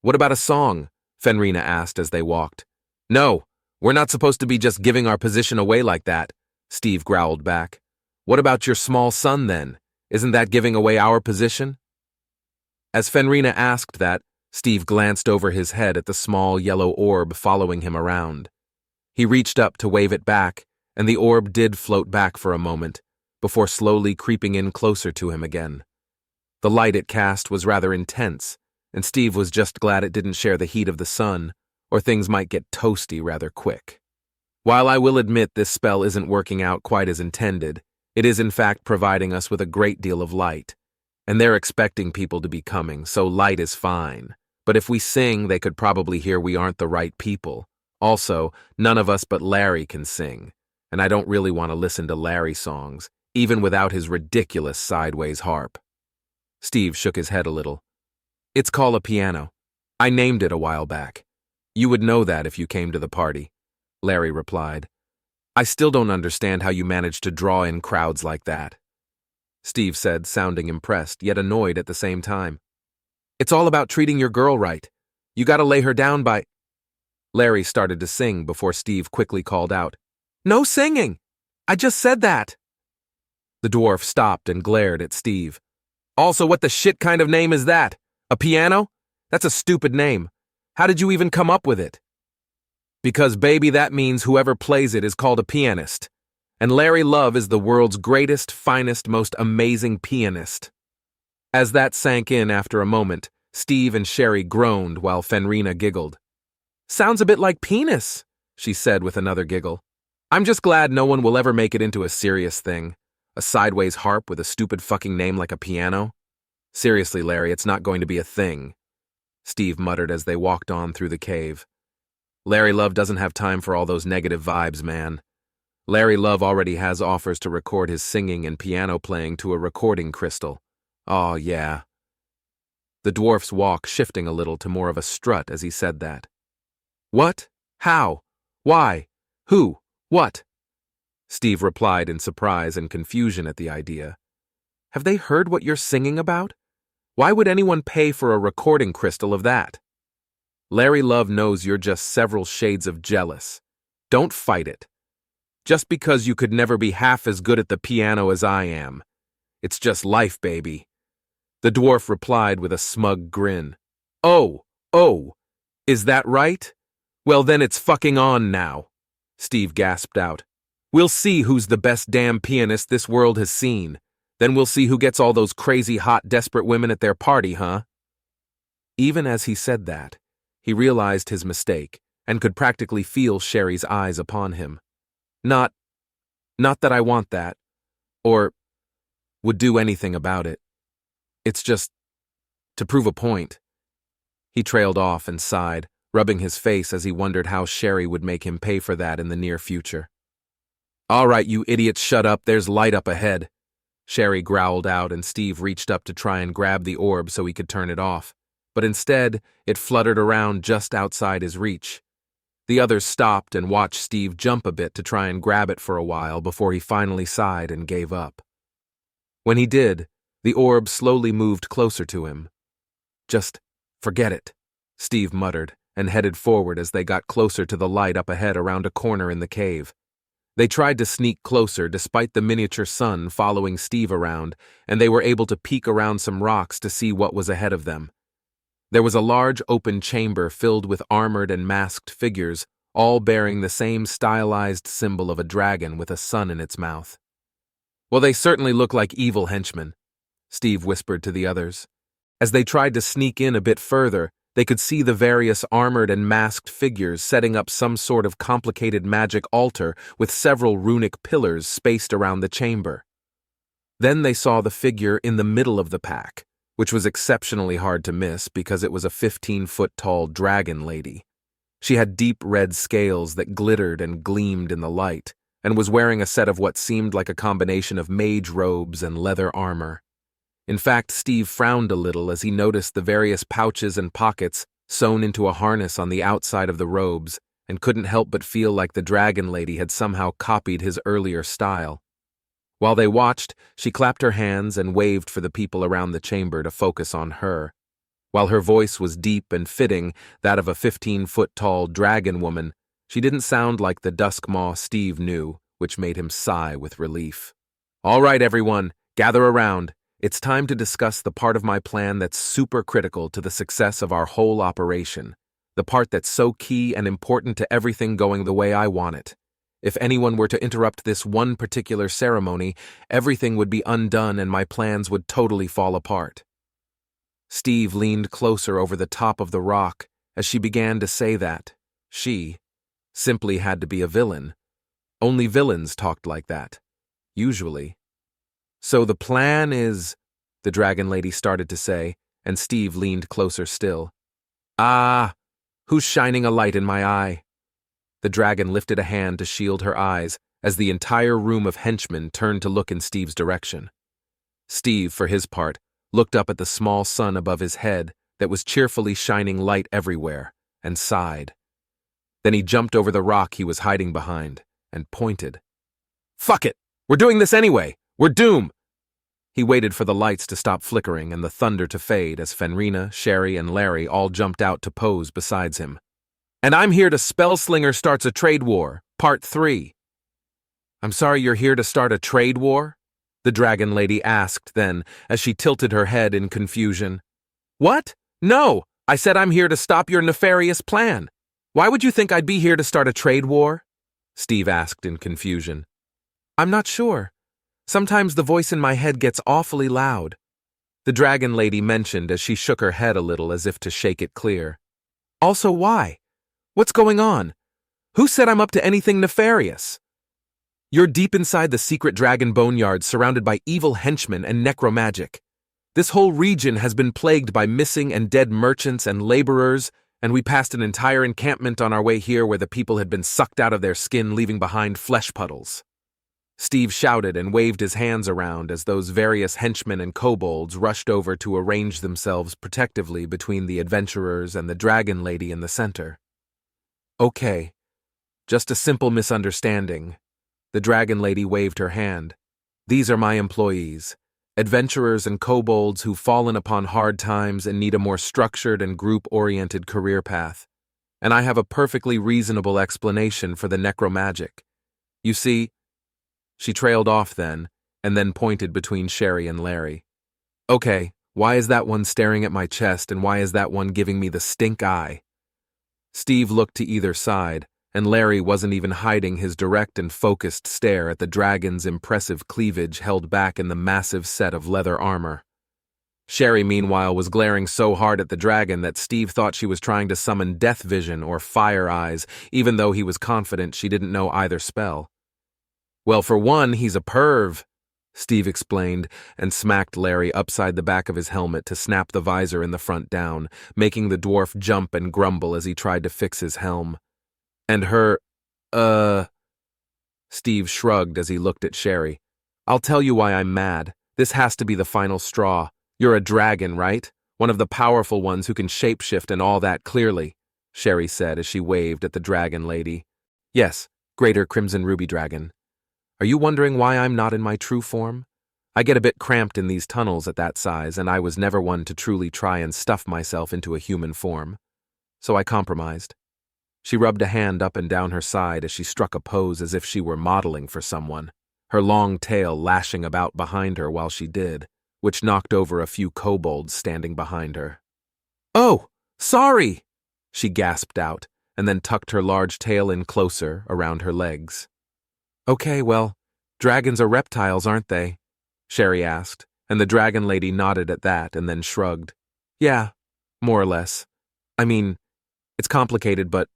What about a song? Fenrina asked as they walked. No, we're not supposed to be just giving our position away like that, Steve growled back. What about your small son then? Isn't that giving away our position? As Fenrina asked that, Steve glanced over his head at the small yellow orb following him around. He reached up to wave it back, and the orb did float back for a moment, before slowly creeping in closer to him again. The light it cast was rather intense, and Steve was just glad it didn't share the heat of the sun, or things might get toasty rather quick. While I will admit this spell isn't working out quite as intended, it is in fact providing us with a great deal of light, and they're expecting people to be coming, so light is fine. But if we sing, they could probably hear we aren't the right people. Also, none of us but Larry can sing, and I don't really want to listen to Larry songs, even without his ridiculous sideways harp. Steve shook his head a little. It's called a piano. I named it a while back. You would know that if you came to the party, Larry replied. I still don't understand how you managed to draw in crowds like that, Steve said, sounding impressed, yet annoyed at the same time. It's all about treating your girl right. You gotta lay her down by... Larry started to sing before Steve quickly called out, No singing! I just said that! The dwarf stopped and glared at Steve. Also, what the shit kind of name is that? A piano? That's a stupid name. How did you even come up with it? Because, baby, that means whoever plays it is called a pianist. And Larry Love is the world's greatest, finest, most amazing pianist. As that sank in after a moment, Steve and Sherry groaned while Fenrina giggled. Sounds a bit like penis, she said with another giggle. I'm just glad no one will ever make it into a serious thing. A sideways harp with a stupid fucking name like a piano? Seriously, Larry, it's not going to be a thing, Steve muttered as they walked on through the cave. Larry Love doesn't have time for all those negative vibes, man. Larry Love already has offers to record his singing and piano playing to a recording crystal. Aw, yeah. The dwarf's walk shifting a little to more of a strut as he said that. What? How? Why? Who? What? Steve replied in surprise and confusion at the idea. Have they heard what you're singing about? Why would anyone pay for a recording crystal of that? Larry Love knows you're just several shades of jealous. Don't fight it. Just because you could never be half as good at the piano as I am. It's just life, baby. The dwarf replied with a smug grin. Oh, is that right? Well then it's fucking on now, Steve gasped out. We'll see who's the best damn pianist this world has seen. Then we'll see who gets all those crazy hot desperate women at their party, huh? Even as he said that, he realized his mistake and could practically feel Sherry's eyes upon him. Not that I want that, or would do anything about it. It's just to prove a point. He trailed off and sighed, rubbing his face as he wondered how Sherry would make him pay for that in the near future. All right, you idiots, shut up, there's light up ahead. Sherry growled out and Steve reached up to try and grab the orb so he could turn it off, but instead it fluttered around just outside his reach. The others stopped and watched Steve jump a bit to try and grab it for a while before he finally sighed and gave up. When he did, the orb slowly moved closer to him. Just forget it, Steve muttered and headed forward as they got closer to the light up ahead around a corner in the cave. They tried to sneak closer despite the miniature sun following Steve around, and they were able to peek around some rocks to see what was ahead of them. There was a large open chamber filled with armored and masked figures, all bearing the same stylized symbol of a dragon with a sun in its mouth. Well, they certainly look like evil henchmen, Steve whispered to the others. As they tried to sneak in a bit further, they could see the various armored and masked figures setting up some sort of complicated magic altar with several runic pillars spaced around the chamber. Then they saw the figure in the middle of the pack, which was exceptionally hard to miss because it was a 15-foot-tall dragon lady. She had deep red scales that glittered and gleamed in the light, and was wearing a set of what seemed like a combination of mage robes and leather armor. In fact, Steve frowned a little as he noticed the various pouches and pockets sewn into a harness on the outside of the robes, and couldn't help but feel like the dragon lady had somehow copied his earlier style. While they watched, she clapped her hands and waved for the people around the chamber to focus on her. While her voice was deep and fitting, that of a 15-foot-tall dragon woman, she didn't sound like the Duskmaw Steve knew, which made him sigh with relief. All right, everyone, gather around. It's time to discuss the part of my plan that's super critical to the success of our whole operation. The part that's so key and important to everything going the way I want it. If anyone were to interrupt this one particular ceremony, everything would be undone and my plans would totally fall apart. Steve leaned closer over the top of the rock as she began to say that she simply had to be a villain. Only villains talked like that, usually. So the plan is, the dragon lady started to say, and Steve leaned closer still. Who's shining a light in my eye? The dragon lifted a hand to shield her eyes as the entire room of henchmen turned to look in Steve's direction. Steve, for his part, looked up at the small sun above his head that was cheerfully shining light everywhere, and sighed. Then he jumped over the rock he was hiding behind and pointed. Fuck it! We're doing this anyway! We're doomed! He waited for the lights to stop flickering and the thunder to fade as Fenrina, Sherry, and Larry all jumped out to pose besides him. And I'm here to Spellslinger Starts a Trade War, Part 3. I'm sorry you're here to start a trade war? The dragon lady asked then, as she tilted her head in confusion. What? No, I said I'm here to stop your nefarious plan. Why would you think I'd be here to start a trade war? Steve asked in confusion. I'm not sure. Sometimes the voice in my head gets awfully loud, the dragon lady mentioned as she shook her head a little as if to shake it clear. Also, why? What's going on? Who said I'm up to anything nefarious? You're deep inside the secret dragon boneyard surrounded by evil henchmen and necromagic. This whole region has been plagued by missing and dead merchants and laborers, and we passed an entire encampment on our way here where the people had been sucked out of their skin, leaving behind flesh puddles. Steve shouted and waved his hands around as those various henchmen and kobolds rushed over to arrange themselves protectively between the adventurers and the dragon lady in the center. Okay, just a simple misunderstanding. The dragon lady waved her hand. These are my employees, adventurers and kobolds who've fallen upon hard times and need a more structured and group-oriented career path. And I have a perfectly reasonable explanation for the necromagic. You see, she trailed off then, and then pointed between Sherry and Larry. Okay, why is that one staring at my chest and why is that one giving me the stink eye? Steve looked to either side, and Larry wasn't even hiding his direct and focused stare at the dragon's impressive cleavage held back in the massive set of leather armor. Sherry, meanwhile, was glaring so hard at the dragon that Steve thought she was trying to summon death vision or fire eyes, even though he was confident she didn't know either spell. Well, for one, he's a perv, Steve explained, and smacked Larry upside the back of his helmet to snap the visor in the front down, making the dwarf jump and grumble as he tried to fix his helm. And her, Steve shrugged as he looked at Sherry. I'll tell you why I'm mad. This has to be the final straw. You're a dragon, right? One of the powerful ones who can shapeshift and all that clearly, Sherry said as she waved at the dragon lady. Yes, Greater Crimson Ruby Dragon. Are you wondering why I'm not in my true form? I get a bit cramped in these tunnels at that size, and I was never one to truly try and stuff myself into a human form. So I compromised. She rubbed a hand up and down her side as she struck a pose as if she were modeling for someone, her long tail lashing about behind her while she did, which knocked over a few kobolds standing behind her. Oh, sorry, she gasped out, and then tucked her large tail in closer around her legs. Okay, well, dragons are reptiles, aren't they? Sherry asked, and the dragon lady nodded at that and then shrugged. Yeah, more or less. I mean, it's complicated, but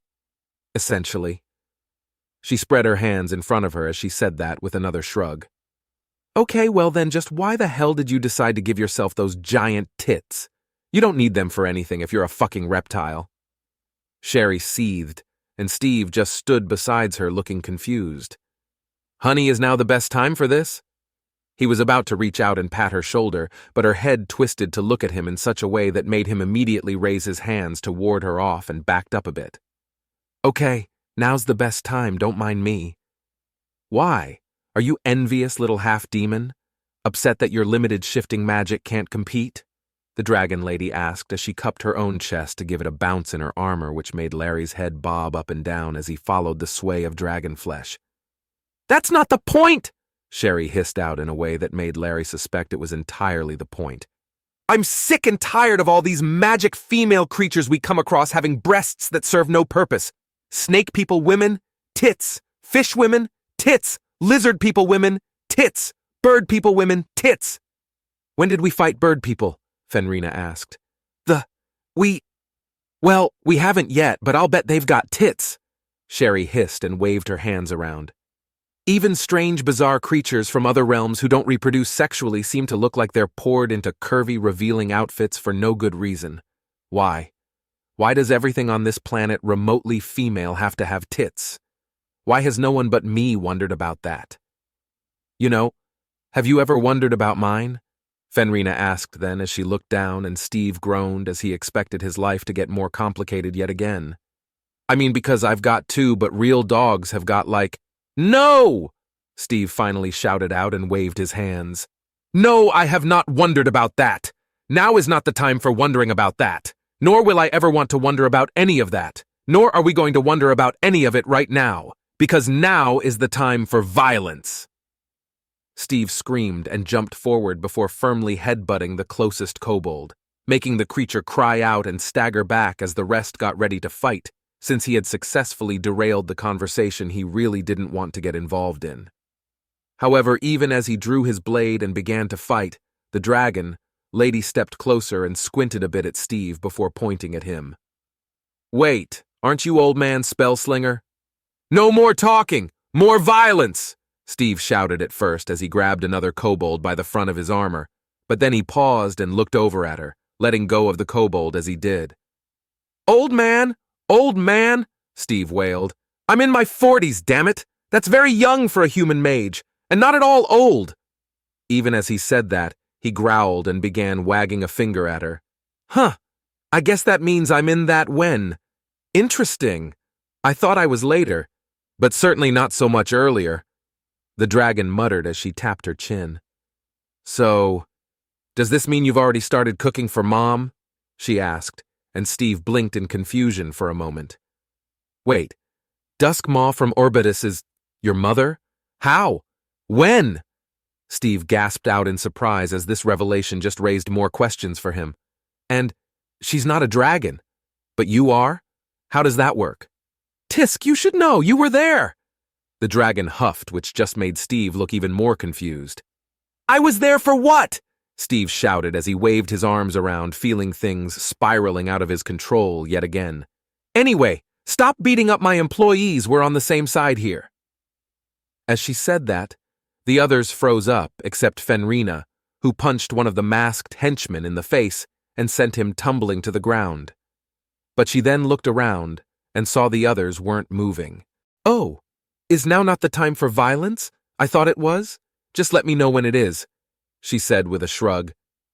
essentially. She spread her hands in front of her as she said that with another shrug. Okay, well then just why the hell did you decide to give yourself those giant tits? You don't need them for anything if you're a fucking reptile. Sherry seethed, and Steve just stood beside her looking confused. Honey, is now the best time for this? He was about to reach out and pat her shoulder, but her head twisted to look at him in such a way that made him immediately raise his hands to ward her off and backed up a bit. Okay, now's the best time, don't mind me. Why? Are you envious, little half-demon? Upset that your limited shifting magic can't compete? the dragon lady asked as she cupped her own chest to give it a bounce in her armor, which made Larry's head bob up and down as he followed the sway of dragon flesh. "That's not the point!" Sherry hissed out in a way that made Larry suspect it was entirely the point. "I'm sick and tired of all these magic female creatures we come across having breasts that serve no purpose. Snake people women, tits. Fish women, tits. Lizard people women, tits. Bird people women, tits." "When did we fight bird people?" Fenrina asked. Well, we haven't yet, but I'll bet they've got tits," Sherry hissed and waved her hands around. "Even strange, bizarre creatures from other realms who don't reproduce sexually seem to look like they're poured into curvy, revealing outfits for no good reason. Why? Why does everything on this planet remotely female have to have tits? Why has no one but me wondered about that?" "You know, have you ever wondered about mine?" Fenrina asked then as she looked down, and Steve groaned as he expected his life to get more complicated yet again. "I mean, because I've got two, but real dogs have got like—" "No!" Steve finally shouted out and waved his hands. "No, I have not wondered about that. Now is not the time for wondering about that. Nor will I ever want to wonder about any of that. Nor are we going to wonder about any of it right now. Because now is the time for violence." Steve screamed and jumped forward before firmly headbutting the closest kobold, making the creature cry out and stagger back as the rest got ready to fight, since he had successfully derailed the conversation he really didn't want to get involved in. However, even as he drew his blade and began to fight, the dragon lady stepped closer and squinted a bit at Steve before pointing at him. "Wait, aren't you old man Spellslinger?" "No more talking! More violence!" Steve shouted at first as he grabbed another kobold by the front of his armor, but then he paused and looked over at her, letting go of the kobold as he did. "Old man! Old man!" Steve wailed. "I'm in my 40s, damn it! That's very young for a human mage, and not at all old!" Even as he said that, he growled and began wagging a finger at her. "Huh, I guess that means I'm in that when. Interesting. I thought I was later, but certainly not so much earlier," the dragon muttered as she tapped her chin. "So, does this mean you've already started cooking for Mom?" she asked, and Steve blinked in confusion for a moment. "Wait, Duskmaw from Orbitus is your mother? How? When?" Steve gasped out in surprise as this revelation just raised more questions for him. "And she's not a dragon. But you are? How does that work?" "Tisk, you should know, you were there!" The dragon huffed, which just made Steve look even more confused. "I was there for what?" Steve shouted as he waved his arms around, feeling things spiraling out of his control yet again. "Anyway, stop beating up my employees, we're on the same side here." As she said that, the others froze up except Fenrina, who punched one of the masked henchmen in the face and sent him tumbling to the ground. But she then looked around and saw the others weren't moving. "Oh, is now not the time for violence? I thought it was. Just let me know when it is," she said with a shrug.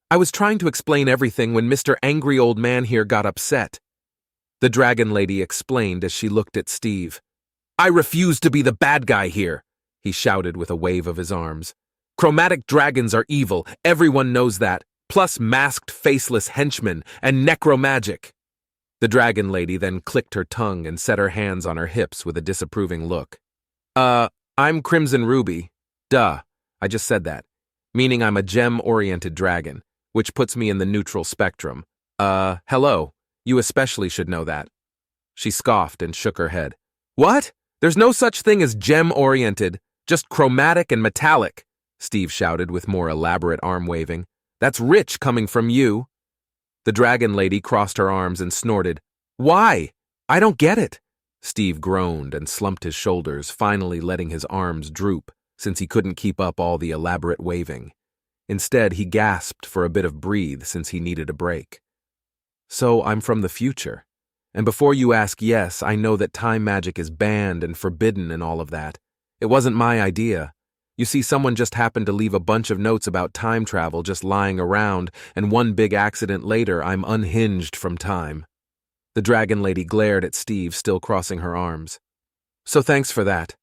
"I was trying to explain everything when Mr. Angry Old Man here got upset." The dragon lady explained as she looked at Steve. "I refuse to be the bad guy here," he shouted with a wave of his arms. "Chromatic dragons are evil, everyone knows that, plus masked faceless henchmen and necromagic." The dragon lady then clicked her tongue and set her hands on her hips with a disapproving look. I'm Crimson Ruby. Duh, I just said that. Meaning I'm a gem-oriented dragon, which puts me in the neutral spectrum. Hello. You especially should know that." She scoffed and shook her head. "What? There's no such thing as gem-oriented, just chromatic and metallic," Steve shouted with more elaborate arm-waving. "That's rich coming from you." The dragon lady crossed her arms and snorted. "Why? I don't get it." Steve groaned and slumped his shoulders, finally letting his arms droop, since he couldn't keep up all the elaborate waving. Instead, he gasped for a bit of breathe since he needed a break. "So I'm from the future. And before you ask, yes, I know that time magic is banned and forbidden and all of that. It wasn't my idea. You see, someone just happened to leave a bunch of notes about time travel just lying around, and one big accident later, I'm unhinged from time." The dragon lady glared at Steve, still crossing her arms. "So thanks for that."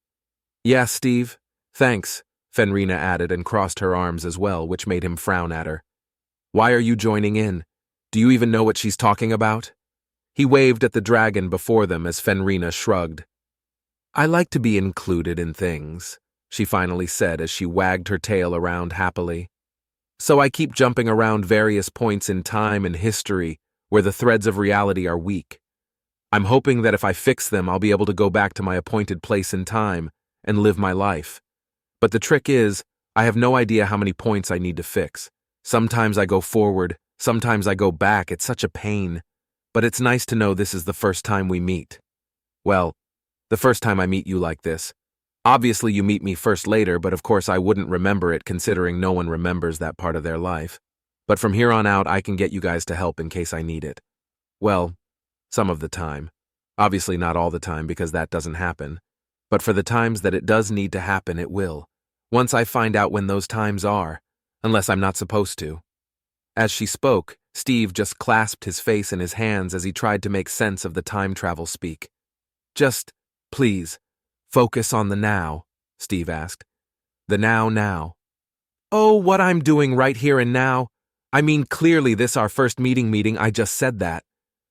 "Yeah, Steve, thanks," Fenrina added and crossed her arms as well, which made him frown at her. "Why are you joining in? Do you even know what she's talking about? He waved at the dragon before them as Fenrina shrugged. I like to be included in things, she finally said as she wagged her tail around happily. So I keep jumping around various points in time and history where the threads of reality are weak. I'm hoping that if I fix them, I'll be able to go back to my appointed place in time and live my life. But the trick is, I have no idea how many points I need to fix. Sometimes I go forward, sometimes I go back. It's such a pain. But it's nice to know this is the first time we meet. Well, the first time I meet you like this. Obviously you meet me first later, but of course I wouldn't remember it considering no one remembers that part of their life. But from here on out I can get you guys to help in case I need it. Well, some of the time. Obviously not all the time because that doesn't happen. But for the times that it does need to happen, it will. Once I find out when those times are. Unless I'm not supposed to. As she spoke, Steve just clasped his face in his hands as he tried to make sense of the time travel speak. Just, please, focus on the now, Steve asked. The now. Oh, what I'm doing right here and now? I mean, clearly this our first meeting, I just said that.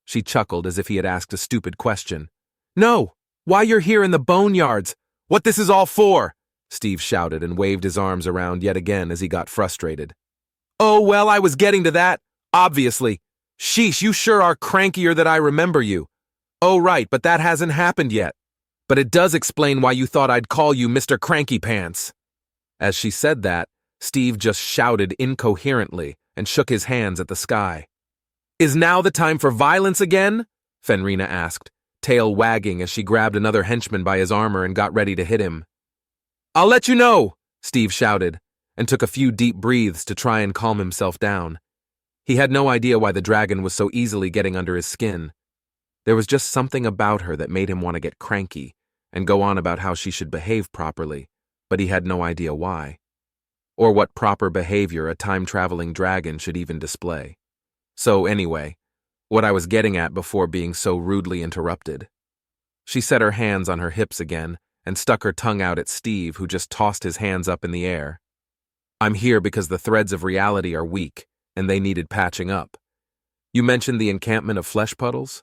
She chuckled as if he had asked a stupid question. No, why you're here in the boneyards? What this is all for? Steve shouted and waved his arms around yet again as he got frustrated. Oh, well, I was getting to that. Obviously. Sheesh, you sure are crankier than I remember you. Oh, right, but that hasn't happened yet. But it does explain why you thought I'd call you Mr. Cranky Pants. As she said that, Steve just shouted incoherently and shook his hands at the sky. Is now the time for violence again? Fenrina asked, tail wagging as she grabbed another henchman by his armor and got ready to hit him. I'll let you know, Steve shouted, and took a few deep breaths to try and calm himself down. He had no idea why the dragon was so easily getting under his skin. There was just something about her that made him want to get cranky and go on about how she should behave properly, but he had no idea why. Or what proper behavior a time-traveling dragon should even display. So anyway, what I was getting at before being so rudely interrupted. She set her hands on her hips again and stuck her tongue out at Steve, who just tossed his hands up in the air. I'm here because the threads of reality are weak, and they needed patching up. You mentioned the encampment of flesh puddles?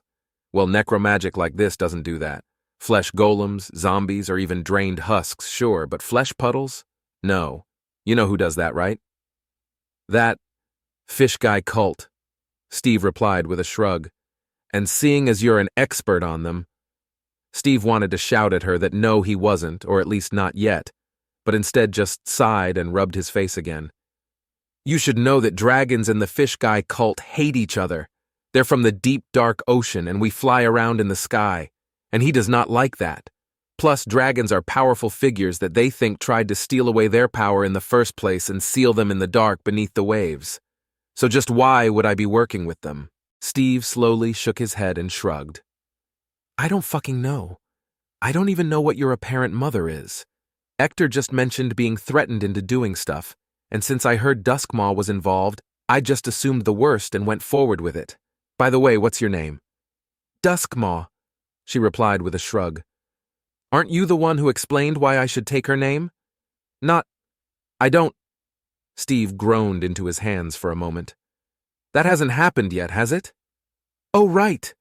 Well, necromagic like this doesn't do that. Flesh golems, zombies, or even drained husks, sure, but flesh puddles? No. You know who does that, right? That fish guy cult, Steve replied with a shrug. And seeing as you're an expert on them, Steve wanted to shout at her that no, he wasn't, or at least not yet, but instead just sighed and rubbed his face again. You should know that dragons and the fish guy cult hate each other. They're from the deep, dark ocean, and we fly around in the sky, and he does not like that. Plus, dragons are powerful figures that they think tried to steal away their power in the first place and seal them in the dark beneath the waves. So just why would I be working with them? Steve slowly shook his head and shrugged. I don't fucking know. I don't even know what your apparent mother is. Hector just mentioned being threatened into doing stuff, and since I heard Duskmaw was involved, I just assumed the worst and went forward with it. By the way, what's your name? Duskmaw, she replied with a shrug. Aren't you the one who explained why I should take her name? I don't. Steve groaned into his hands for a moment. That hasn't happened yet, has it? Oh, right,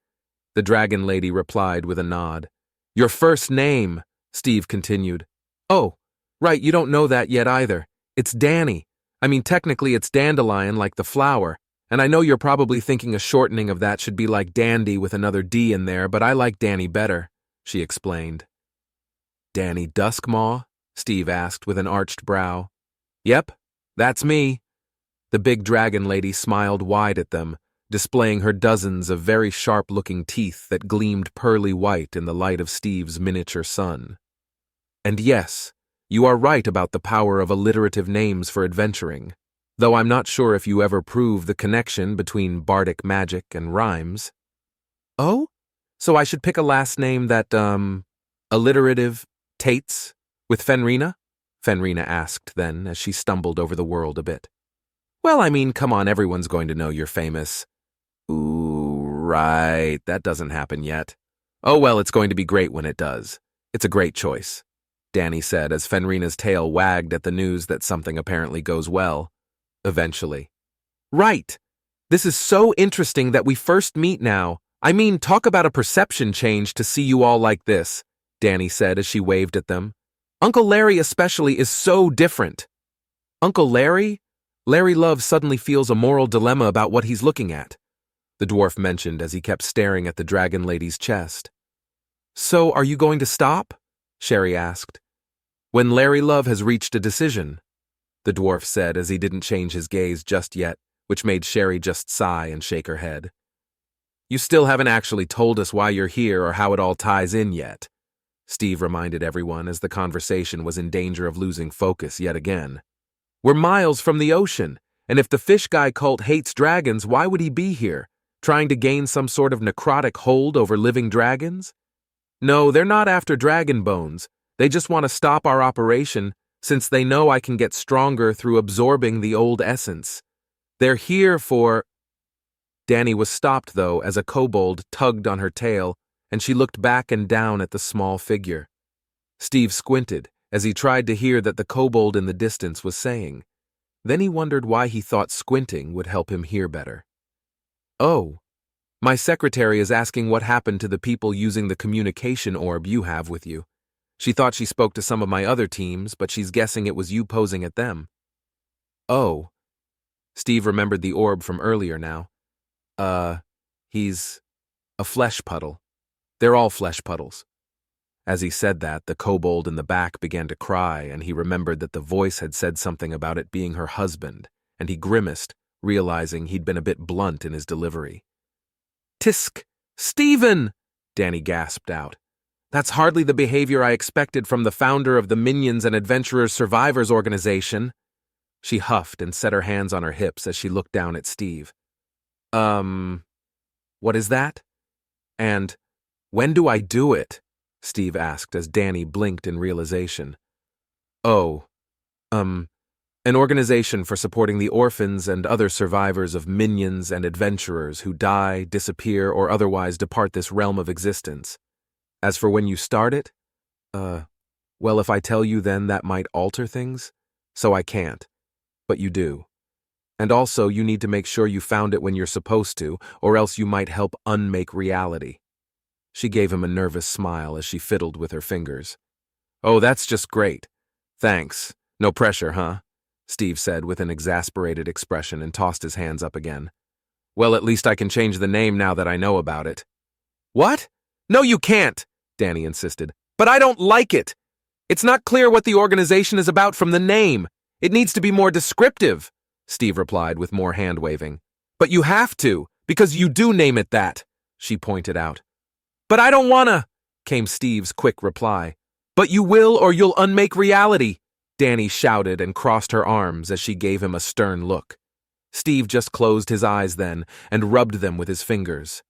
the dragon lady replied with a nod. Your first name, Steve continued. Oh, right, you don't know that yet either. It's Danny. I mean, technically it's dandelion like the flower, and I know you're probably thinking a shortening of that should be like dandy with another D in there, but I like Danny better, she explained. Danny Duskmaw? Steve asked with an arched brow. Yep, that's me. The big dragon lady smiled wide at them, displaying her dozens of very sharp-looking teeth that gleamed pearly white in the light of Steve's miniature sun. And yes, you are right about the power of alliterative names for adventuring, though I'm not sure if you ever prove the connection between bardic magic and rhymes. Oh? So I should pick a last name that, alliterative tates with Fenrina? Fenrina asked then, as she stumbled over the world a bit. Well, I mean, come on, everyone's going to know you're famous. Ooh, right, that doesn't happen yet. Oh, well, it's going to be great when it does. It's a great choice, Danny said as Fenrina's tail wagged at the news that something apparently goes well. Eventually. Right! This is so interesting that we first meet now. I mean, talk about a perception change to see you all like this, Danny said as she waved at them. Uncle Larry especially is so different. Uncle Larry? Larry Love suddenly feels a moral dilemma about what he's looking at, the dwarf mentioned as he kept staring at the dragon lady's chest. So, are you going to stop? Sherry asked. When Larry Love has reached a decision, the dwarf said as he didn't change his gaze just yet, which made Sherry just sigh and shake her head. You still haven't actually told us why you're here or how it all ties in yet, Steve reminded everyone as the conversation was in danger of losing focus yet again. We're miles from the ocean, and if the fish guy cult hates dragons, why would he be here, trying to gain some sort of necrotic hold over living dragons? No, they're not after dragon bones. They just want to stop our operation, since they know I can get stronger through absorbing the old essence. They're here for... Danny was stopped, though, as a kobold tugged on her tail, and she looked back and down at the small figure. Steve squinted as he tried to hear that the kobold in the distance was saying. Then he wondered why he thought squinting would help him hear better. Oh, my secretary is asking what happened to the people using the communication orb you have with you. She thought she spoke to some of my other teams, but she's guessing it was you posing at them. Oh. Steve remembered the orb from earlier now. He's a flesh puddle. They're all flesh puddles. As he said that, the kobold in the back began to cry, and he remembered that the voice had said something about it being her husband, and he grimaced, realizing he'd been a bit blunt in his delivery. Tisk! Stephen! Danny gasped out. That's hardly the behavior I expected from the founder of the Minions and Adventurers Survivors organization. She huffed and set her hands on her hips as she looked down at Steve. What is that? And when do I do it? Steve asked as Danny blinked in realization. Oh, an organization for supporting the orphans and other survivors of minions and adventurers who die, disappear, or otherwise depart this realm of existence. As for when you start it, well, if I tell you then that might alter things, so I can't, but you do. And also you need to make sure you found it when you're supposed to, or else you might help unmake reality. She gave him a nervous smile as she fiddled with her fingers. Oh, that's just great. Thanks. No pressure, huh? Steve said with an exasperated expression and tossed his hands up again. Well, at least I can change the name now that I know about it. What? No, you can't, Danny insisted. But I don't like it. It's not clear what the organization is about from the name. It needs to be more descriptive, Steve replied with more hand-waving. But you have to, because you do name it that, she pointed out. But I don't wanna, came Steve's quick reply. But you will or you'll unmake reality, Danny shouted and crossed her arms as she gave him a stern look. Steve just closed his eyes then and rubbed them with his fingers.